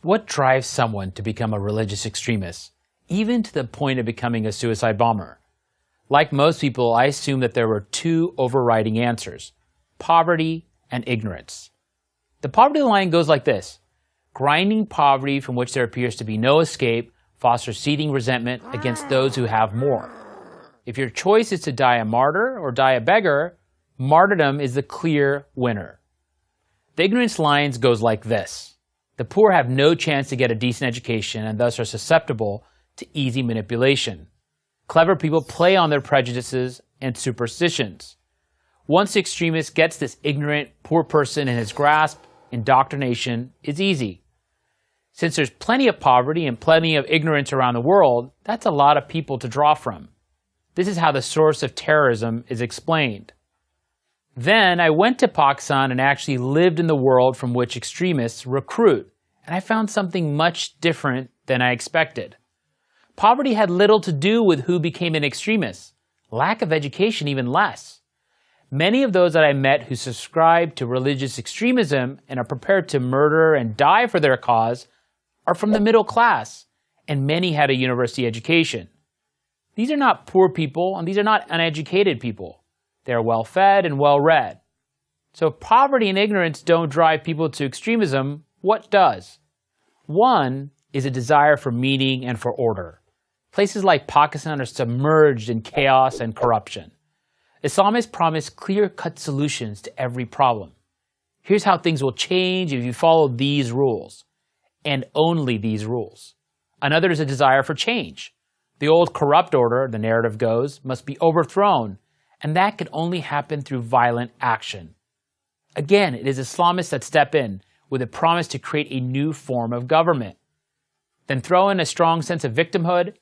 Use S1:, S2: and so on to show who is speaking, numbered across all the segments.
S1: What drives someone to become a religious extremist, even to the point of becoming a suicide bomber? Like most people, I assumed that there were two overriding answers: poverty and ignorance. The poverty line goes like this: grinding poverty from which there appears to be no escape fosters seething resentment against those who have more. If your choice is to die a martyr or die a beggar, martyrdom is the clear winner. The ignorance lines goes like this: the poor have no chance to get a decent education and thus are susceptible to easy manipulation. Clever people play on their prejudices and superstitions. Once the extremist gets this ignorant, poor person in his grasp, indoctrination is easy. Since there's plenty of poverty and plenty of ignorance around the world, that's a lot of people to draw from. This is how the source of terrorism is explained. Then I went to Pakistan and actually lived in the world from which extremists recruit, and I found something much different than I expected. Poverty had little to do with who became an extremist, lack of education even less. Many of those that I met who subscribe to religious extremism and are prepared to murder and die for their cause are from the middle class, and many had a university education. These are not poor people, and these are not uneducated people. They are well-fed and well-read. So if poverty and ignorance don't drive people to extremism, what does? One is a desire for meaning and for order. Places like Pakistan are submerged in chaos and corruption. Islamists promise clear-cut solutions to every problem. Here's how things will change if you follow these rules, and only these rules. Another is a desire for change. The old corrupt order, the narrative goes, must be overthrown, and that can only happen through violent action. Again, it is Islamists that step in with a promise to create a new form of government. Then throw in a strong sense of victimhood.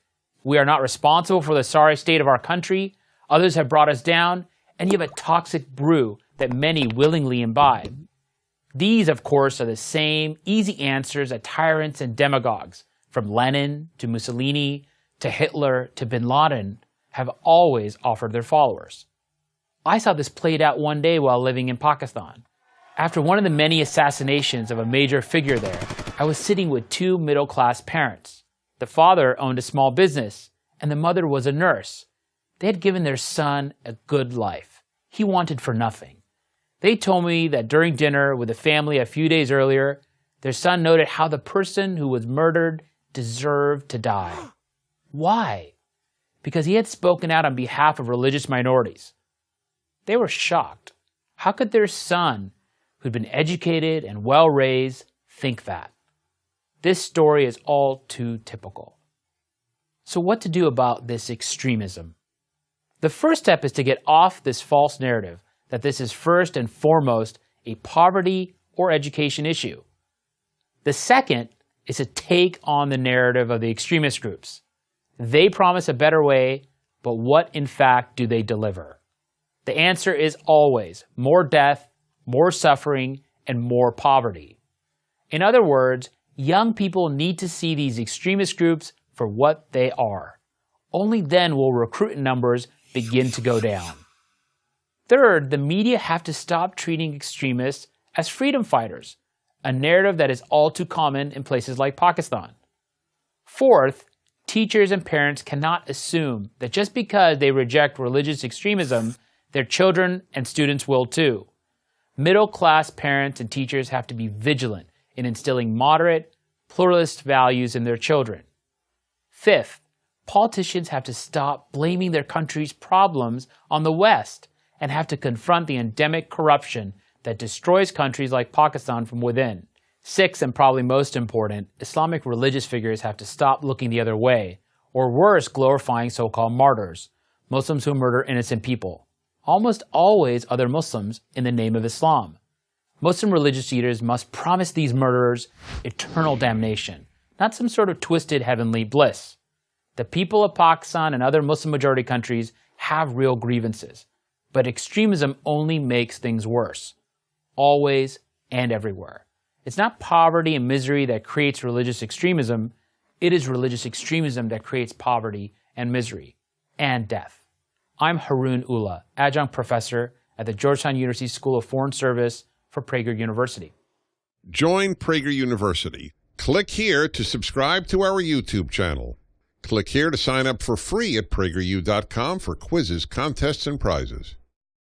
S1: We are not responsible for the sorry state of our country. Others have brought us down, and you have a toxic brew that many willingly imbibe. These, of course, are the same easy answers that tyrants and demagogues, from Lenin to Mussolini to Hitler to bin Laden, have always offered their followers. I saw this played out one day while living in Pakistan. After one of the many assassinations of a major figure there, I was sitting with two middle-class parents. The father owned a small business, and the mother was a nurse. They had given their son a good life. He wanted for nothing. They told me that during dinner with the family a few days earlier, their son noted how the person who was murdered deserved to die. Why? Because he had spoken out on behalf of religious minorities. They were shocked. How could their son, who'd been educated and well-raised, think that? This story is all too typical. So what to do about this extremism? The first step is to get off this false narrative that this is first and foremost a poverty or education issue. The second is to take on the narrative of the extremist groups. They promise a better way, but what in fact do they deliver? The answer is always more death, more suffering, and more poverty. In other words, young people need to see these extremist groups for what they are. Only then will recruitment numbers begin to go down. Third, the media have to stop treating extremists as freedom fighters, a narrative that is all too common in places like Pakistan. Fourth, teachers and parents cannot assume that just because they reject religious extremism, their children and students will too. Middle-class parents and teachers have to be vigilant in instilling moderate, pluralist values in their children. Fifth, politicians have to stop blaming their country's problems on the West and have to confront the endemic corruption that destroys countries like Pakistan from within. Sixth, and probably most important, Islamic religious figures have to stop looking the other way, or worse, glorifying so-called martyrs, Muslims who murder innocent people. Almost always other Muslims in the name of Islam. Muslim religious leaders must promise these murderers eternal damnation, not some sort of twisted heavenly bliss. The people of Pakistan and other Muslim-majority countries have real grievances, but extremism only makes things worse, always and everywhere. It's not poverty and misery that creates religious extremism. It is religious extremism that creates poverty and misery and death. I'm Haroon Ullah, adjunct professor at the Georgetown University School of Foreign Service for Prager University.
S2: Join Prager University Click here to subscribe to our YouTube channel. Click here to sign up for free at PragerU.com for quizzes, contests, and prizes.